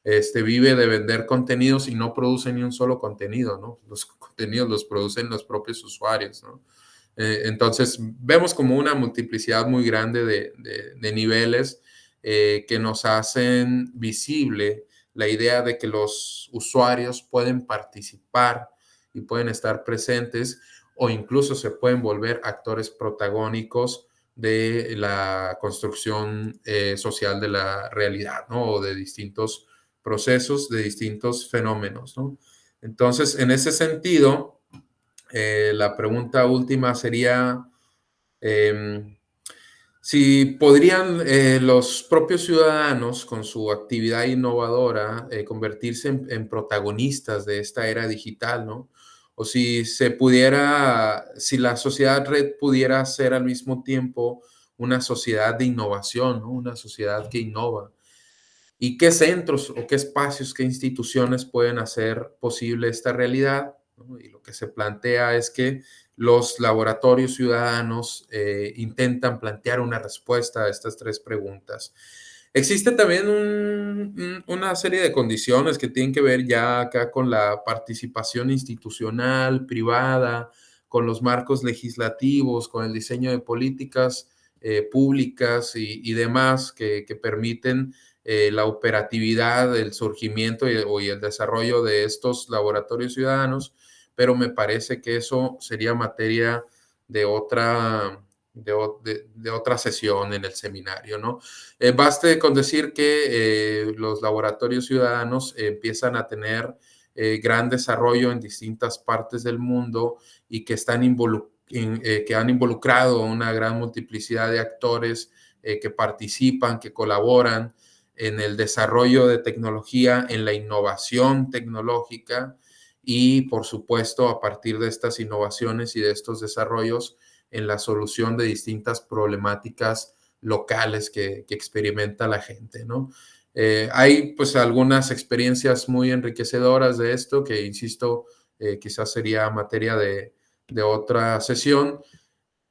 vive de vender contenidos y no produce ni un solo contenido, ¿no? Los contenidos los producen los propios usuarios, ¿no? Entonces, vemos como una multiplicidad muy grande de niveles que nos hacen visible la idea de que los usuarios pueden participar y pueden estar presentes o incluso se pueden volver actores protagónicos de la construcción social de la realidad, ¿no? O de distintos procesos, de distintos fenómenos, ¿no? Entonces, en ese sentido, la pregunta última sería si podrían los propios ciudadanos con su actividad innovadora convertirse en protagonistas de esta era digital, ¿no? O si se pudiera, si la sociedad red pudiera ser al mismo tiempo una sociedad de innovación, ¿no? Una sociedad que innova. ¿Y qué centros o qué espacios, qué instituciones pueden hacer posible esta realidad? ¿No? Y lo que se plantea es que los laboratorios ciudadanos intentan plantear una respuesta a estas tres preguntas. Existe también una serie de condiciones que tienen que ver ya acá con la participación institucional, privada, con los marcos legislativos, con el diseño de políticas públicas y demás que permiten la operatividad, el surgimiento y el desarrollo de estos laboratorios ciudadanos, pero me parece que eso sería materia de otra sesión en el seminario, ¿no? Baste con decir que los laboratorios ciudadanos empiezan a tener gran desarrollo en distintas partes del mundo y que que han involucrado una gran multiplicidad de actores que participan, que colaboran en el desarrollo de tecnología, en la innovación tecnológica y, por supuesto, a partir de estas innovaciones y de estos desarrollos, en la solución de distintas problemáticas locales que experimenta la gente, ¿no? Hay pues algunas experiencias muy enriquecedoras de esto que, insisto, quizás sería materia de otra sesión,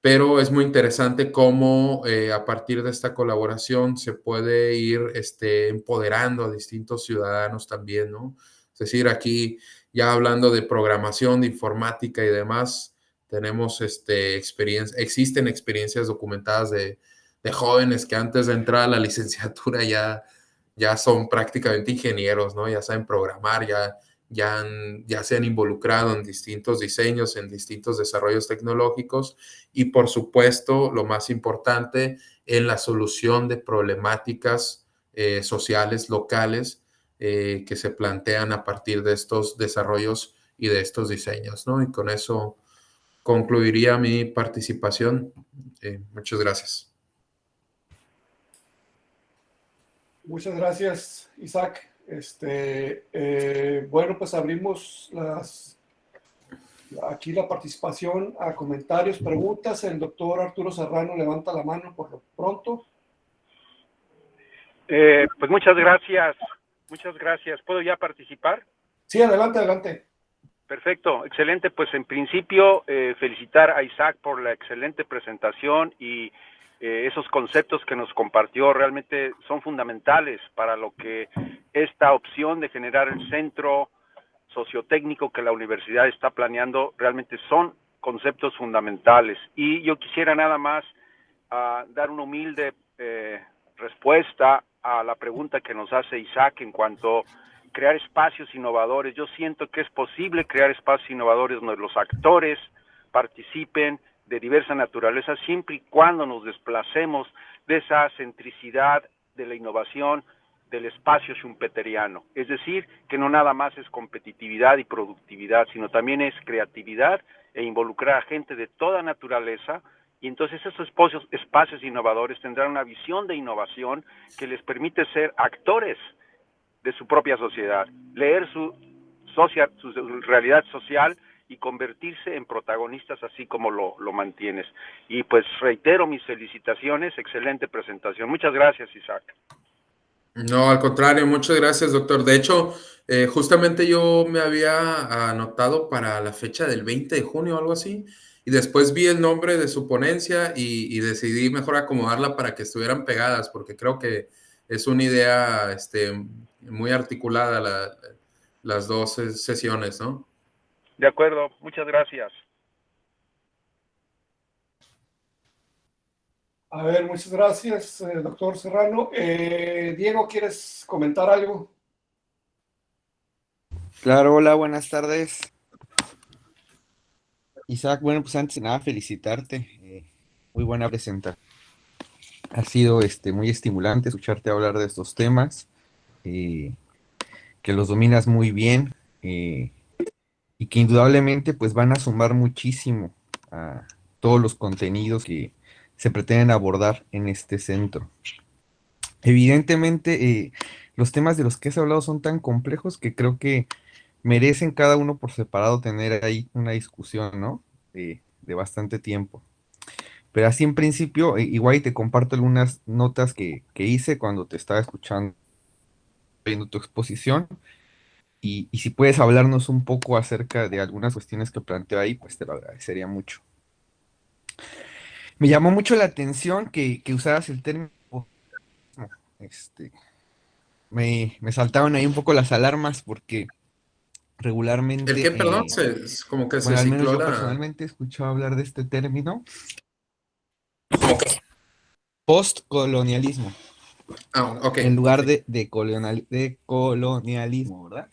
pero es muy interesante cómo a partir de esta colaboración se puede ir empoderando a distintos ciudadanos también, ¿no? Es decir, aquí ya hablando de programación, de informática y demás, tenemos existen experiencias documentadas de jóvenes que antes de entrar a la licenciatura ya son prácticamente ingenieros, ¿no? Ya saben programar, ya se han involucrado en distintos diseños, en distintos desarrollos tecnológicos y, por supuesto, lo más importante, en la solución de problemáticas sociales locales que se plantean a partir de estos desarrollos y de estos diseños, ¿no? Y con eso concluiría mi participación. Muchas gracias. Muchas gracias, Isaac. Bueno, pues abrimos aquí la participación a comentarios, preguntas. El doctor Arturo Serrano levanta la mano por lo pronto. Pues muchas gracias. ¿Puedo ya participar? Sí, adelante. Perfecto, excelente. Pues en principio felicitar a Isaac por la excelente presentación y esos conceptos que nos compartió realmente son fundamentales para lo que esta opción de generar el centro sociotécnico que la universidad está planeando realmente son conceptos fundamentales. Y yo quisiera nada más dar una humilde respuesta a la pregunta que nos hace Isaac en cuanto a crear espacios innovadores. Yo siento que es posible crear espacios innovadores donde los actores participen de diversa naturaleza, siempre y cuando nos desplacemos de esa centricidad de la innovación del espacio schumpeteriano. Es decir, que no nada más es competitividad y productividad, sino también es creatividad e involucrar a gente de toda naturaleza. Y entonces esos espacios innovadores tendrán una visión de innovación que les permite ser actores de su propia sociedad, leer su realidad social y convertirse en protagonistas así como lo mantienes. Y pues reitero mis felicitaciones, excelente presentación. Muchas gracias, Isaac. No, al contrario, muchas gracias, doctor. De hecho, justamente yo me había anotado para la fecha del 20 de junio o algo así, y después vi el nombre de su ponencia y decidí mejor acomodarla para que estuvieran pegadas, porque creo que es una idea muy articulada las dos sesiones, ¿no? De acuerdo, muchas gracias. A ver, muchas gracias, doctor Serrano. Diego, ¿quieres comentar algo? Claro, hola, buenas tardes. Isaac, bueno, pues antes de nada felicitarte. Muy buena presentación. Ha sido muy estimulante escucharte hablar de estos temas, que los dominas muy bien y que indudablemente pues van a sumar muchísimo a todos los contenidos que se pretenden abordar en este centro. Evidentemente, los temas de los que has hablado son tan complejos que creo que merecen cada uno por separado tener ahí una discusión, ¿no? De bastante tiempo. Pero así en principio, igual te comparto algunas notas que hice cuando te estaba escuchando, viendo tu exposición, y si puedes hablarnos un poco acerca de algunas cuestiones que planteo ahí, pues te lo agradecería mucho. Me llamó mucho la atención que usaras el término, me saltaron ahí un poco las alarmas porque regularmente, ¿El qué, perdón? Como que se bueno, al menos cicló yo personalmente he escuchado hablar de este término, postcolonialismo. Ok. en lugar Sí. de colonialismo, ¿verdad?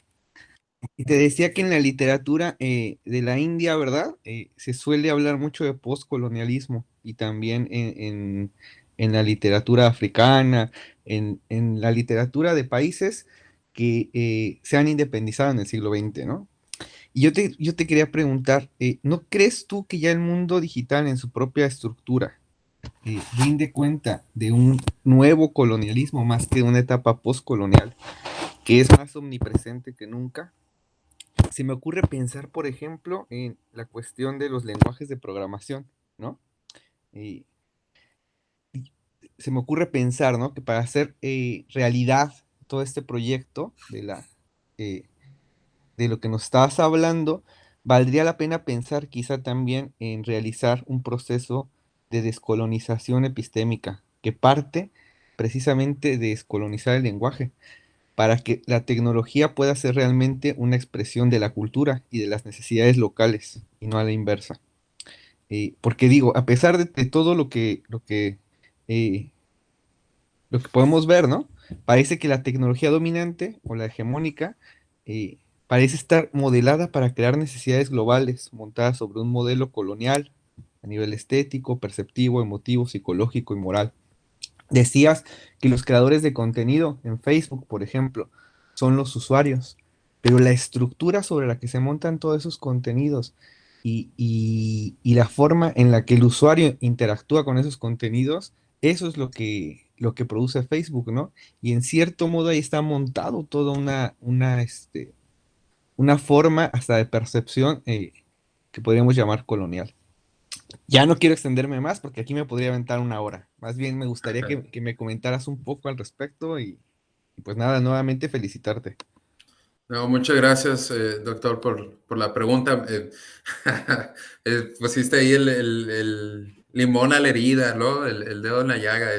Y te decía que en la literatura de la India, ¿verdad? Se suele hablar mucho de postcolonialismo y también en la literatura africana, en la literatura de países que se han independizado en el siglo XX, ¿no? Y yo te quería preguntar, ¿no crees tú que ya el mundo digital en su propia estructura rinde cuenta de un nuevo colonialismo más que de una etapa postcolonial que es más omnipresente que nunca? Se me ocurre pensar, por ejemplo, en la cuestión de los lenguajes de programación, ¿no? Y se me ocurre pensar, ¿no? Que para hacer realidad todo este proyecto eh, de lo que nos estabas hablando, valdría la pena pensar quizá también en realizar un proceso de descolonización epistémica que parte precisamente de descolonizar el lenguaje para que la tecnología pueda ser realmente una expresión de la cultura y de las necesidades locales y no a la inversa. Porque digo, a pesar de todo eh, lo que podemos ver, ¿no? Parece que la tecnología dominante o la hegemónica parece estar modelada para crear necesidades globales, montadas sobre un modelo colonial a nivel estético, perceptivo, emotivo, psicológico y moral. Decías que los creadores de contenido en Facebook, por ejemplo, son los usuarios, pero la estructura sobre la que se montan todos esos contenidos y la forma en la que el usuario interactúa con esos contenidos, eso es lo que produce Facebook, ¿no? Y en cierto modo ahí está montado toda una forma hasta de percepción que podríamos llamar colonial. Ya no quiero extenderme más porque aquí me podría aventar una hora. Más bien me gustaría que me comentaras un poco al respecto y pues nada, nuevamente felicitarte. No, muchas gracias, doctor, por la pregunta. Pusiste ahí el limón a la herida, ¿no? El dedo en la llaga.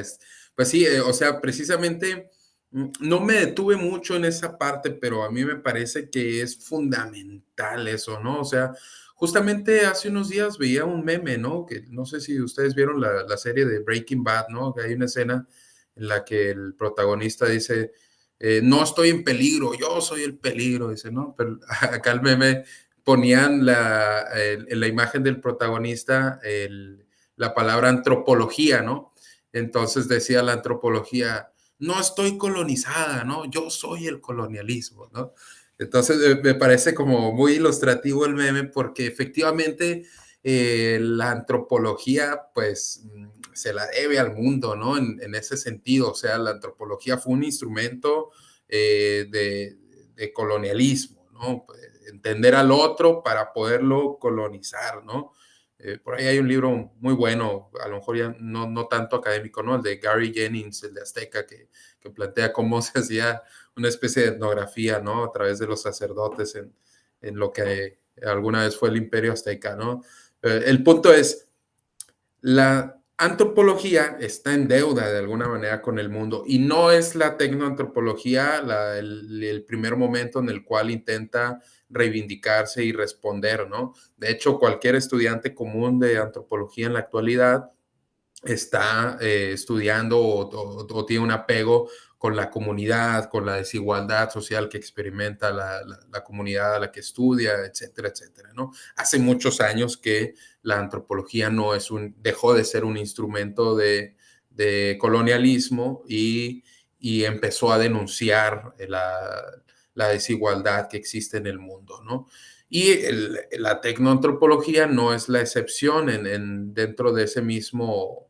Pues sí, o sea, precisamente no me detuve mucho en esa parte, pero a mí me parece que es fundamental eso, ¿no? O sea, justamente hace unos días veía un meme, ¿no? Que no sé si ustedes vieron la serie de Breaking Bad, ¿no? Que hay una escena en la que el protagonista dice no estoy en peligro, yo soy el peligro, dice, ¿no? Pero acá el meme ponían en la imagen del protagonista la palabra antropología, ¿no? Entonces decía la antropología, no estoy colonizada, ¿no? Yo soy el colonialismo, ¿no? Entonces me parece como muy ilustrativo el meme porque efectivamente la antropología, pues se la debe al mundo, ¿no? En ese sentido, o sea, la antropología fue un instrumento de colonialismo, ¿no? Entender al otro para poderlo colonizar, ¿no? Por ahí hay un libro muy bueno, a lo mejor ya no tanto académico, ¿no? El de Gary Jennings, el de Azteca, que plantea cómo se hacía una especie de etnografía, ¿no? A través de los sacerdotes en lo que alguna vez fue el Imperio Azteca, ¿no? El punto es, la antropología está en deuda de alguna manera con el mundo y no es la tecnoantropología el primer momento en el cual intenta reivindicarse y responder, ¿no? De hecho, cualquier estudiante común de antropología en la actualidad está estudiando o tiene un apego con la comunidad, con la desigualdad social que experimenta la comunidad a la que estudia, etcétera, etcétera, ¿no? Hace muchos años que la antropología dejó de ser un instrumento de colonialismo y empezó a denunciar la desigualdad que existe en el mundo, ¿no? Y la tecnoantropología no es la excepción dentro de ese mismo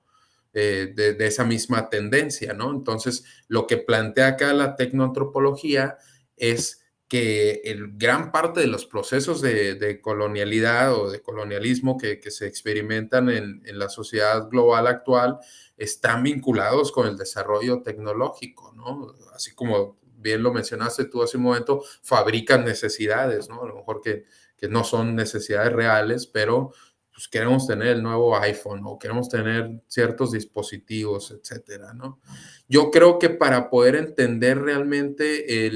de esa misma tendencia, ¿no? Entonces, lo que plantea acá la tecnoantropología es que gran parte de los procesos de colonialidad o de colonialismo que se experimentan en la sociedad global actual están vinculados con el desarrollo tecnológico, ¿no? Así como bien lo mencionaste tú hace un momento, fabrican necesidades, ¿no? A lo mejor que no son necesidades reales, pero pues queremos tener el nuevo iPhone o queremos tener ciertos dispositivos, etcétera, ¿no? Yo creo que para poder entender realmente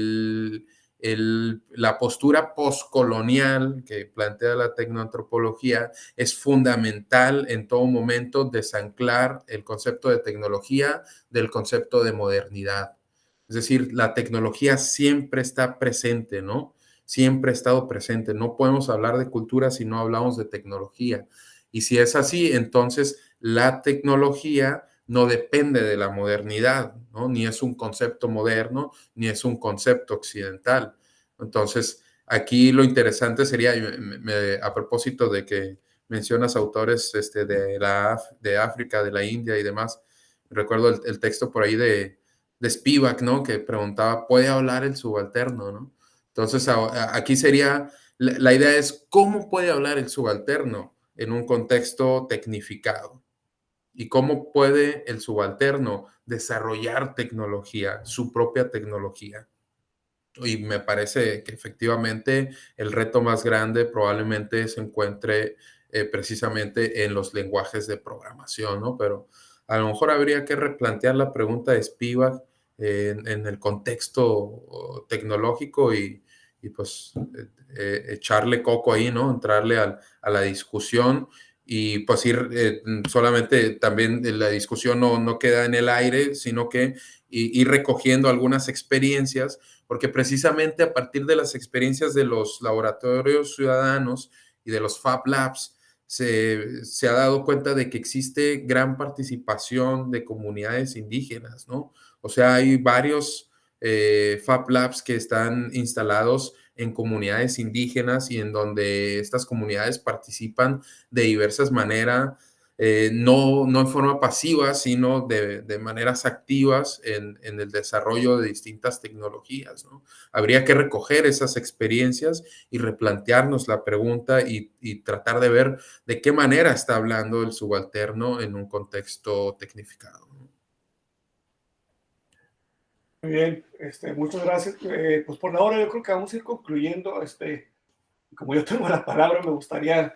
la postura postcolonial que plantea la tecnoantropología es fundamental en todo momento desanclar el concepto de tecnología del concepto de modernidad. Es decir, la tecnología siempre está presente, ¿no? Siempre ha estado presente. No podemos hablar de cultura si no hablamos de tecnología. Y si es así, entonces la tecnología no depende de la modernidad, ¿no? Ni es un concepto moderno, ni es un concepto occidental. Entonces, aquí lo interesante sería, a propósito de que mencionas autores de África, de la India y demás, recuerdo el texto por ahí de Spivak, ¿no? Que preguntaba, ¿puede hablar el subalterno, no? Entonces, aquí sería, la idea es, ¿cómo puede hablar el subalterno en un contexto tecnificado? ¿Y cómo puede el subalterno desarrollar tecnología, su propia tecnología? Y me parece que efectivamente el reto más grande probablemente se encuentre precisamente en los lenguajes de programación, ¿no? Pero a lo mejor habría que replantear la pregunta de Spivak en el contexto tecnológico y pues echarle coco ahí, ¿no? Entrarle a la discusión y pues ir solamente también la discusión no queda en el aire, sino que ir recogiendo algunas experiencias, porque precisamente a partir de las experiencias de los laboratorios ciudadanos y de los Fab Labs, se ha dado cuenta de que existe gran participación de comunidades indígenas, ¿no? O sea, hay varios Fab Labs que están instalados en comunidades indígenas y en donde estas comunidades participan de diversas maneras, no en forma pasiva, sino de maneras activas en el desarrollo de distintas tecnologías, ¿no? Habría que recoger esas experiencias y replantearnos la pregunta y tratar de ver de qué manera está hablando el subalterno en un contexto tecnificado, ¿no? Muy bien, muchas gracias. Pues por ahora yo creo que vamos a ir concluyendo. Como yo tengo la palabra, me gustaría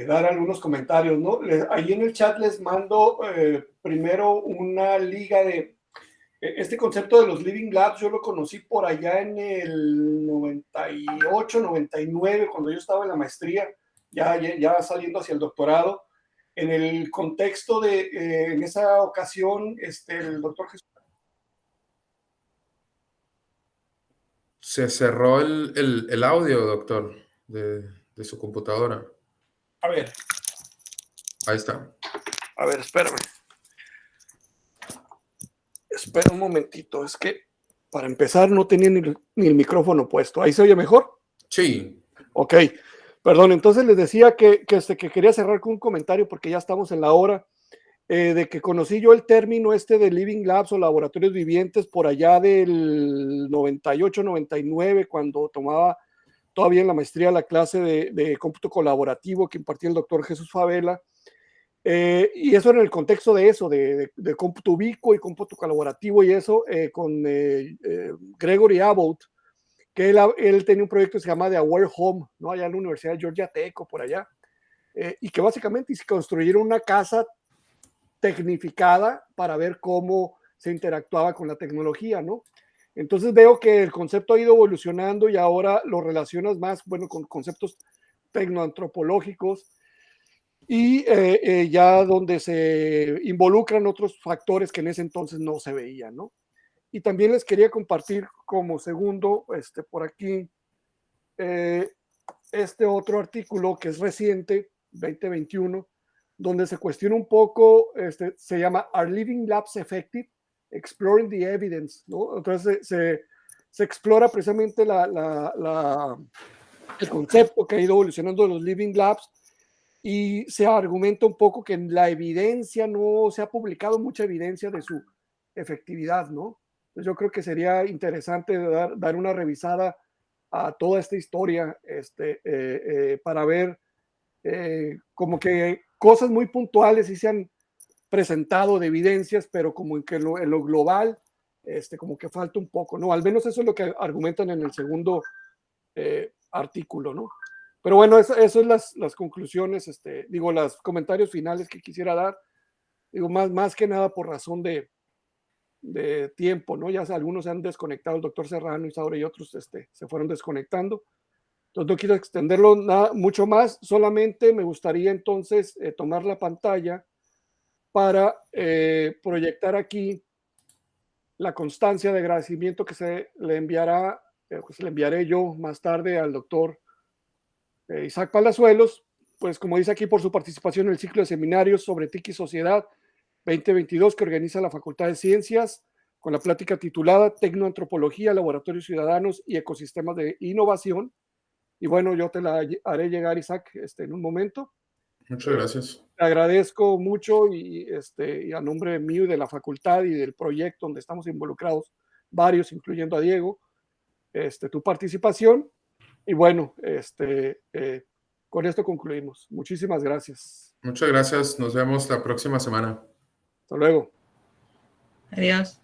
dar algunos comentarios, ¿no? Ahí en el chat les mando primero una liga de este concepto de los Living Labs. Yo lo conocí por allá en el 98, 99, cuando yo estaba en la maestría, ya saliendo hacia el doctorado. En el contexto en esa ocasión, el doctor Jesús. Se cerró el audio, doctor, de su computadora. A ver. Ahí está. A ver, espérame. Espera un momentito. Es que para empezar no tenía ni el micrófono puesto. ¿Ahí se oye mejor? Sí. Ok. Perdón, entonces les decía que quería cerrar con un comentario porque ya estamos en la hora. De que conocí yo el término de Living Labs o laboratorios vivientes por allá del 98, 99, cuando tomaba todavía en la maestría la clase de cómputo colaborativo que impartía el doctor Jesús Favela. Y eso en el contexto de eso, de cómputo ubicuo y cómputo colaborativo y eso, con Gregory Abbott, que él tenía un proyecto que se llama The Aware Home, ¿no? Allá en la Universidad de Georgia Tech o por allá, y que básicamente construyeron una casa tecnificada para ver cómo se interactuaba con la tecnología, ¿no? Entonces veo que el concepto ha ido evolucionando y ahora lo relacionas más, bueno, con conceptos tecnoantropológicos y ya donde se involucran otros factores que en ese entonces no se veían, ¿no? Y también les quería compartir como segundo, por aquí, otro artículo que es reciente, 2021, donde se cuestiona un poco, se llama Are Living Labs Effective? Exploring the Evidence, ¿no? Entonces se explora precisamente el concepto que ha ido evolucionando de los Living Labs y se argumenta un poco que en la evidencia no se ha publicado mucha evidencia de su efectividad, ¿no? Entonces yo creo que sería interesante dar una revisada a toda esta historia para ver como que cosas muy puntuales sí se han presentado de evidencias, pero como en que en lo global, como que falta un poco, ¿no? Al menos eso es lo que argumentan en el segundo artículo, ¿no? Pero bueno, eso es las conclusiones, los comentarios finales que quisiera dar, digo, más que nada por razón de de tiempo, ¿no? Ya algunos se han desconectado, el doctor Serrano, Isaura y otros se fueron desconectando. Entonces no quiero extenderlo mucho más, solamente me gustaría entonces tomar la pantalla para proyectar aquí la constancia de agradecimiento que se le enviará, pues le enviaré yo más tarde al doctor Isaac Palazuelos, pues como dice aquí, por su participación en el ciclo de seminarios sobre TIC y Sociedad 2022 que organiza la Facultad de Ciencias, con la plática titulada Tecnoantropología, Laboratorios Ciudadanos y Ecosistemas de Innovación. Y bueno, yo te la haré llegar, Isaac, en un momento. Muchas gracias. Te agradezco mucho y a nombre mío y de la facultad y del proyecto donde estamos involucrados varios, incluyendo a Diego, tu participación. Y bueno, con esto concluimos. Muchísimas gracias. Muchas gracias. Nos vemos la próxima semana. Hasta luego. Adiós.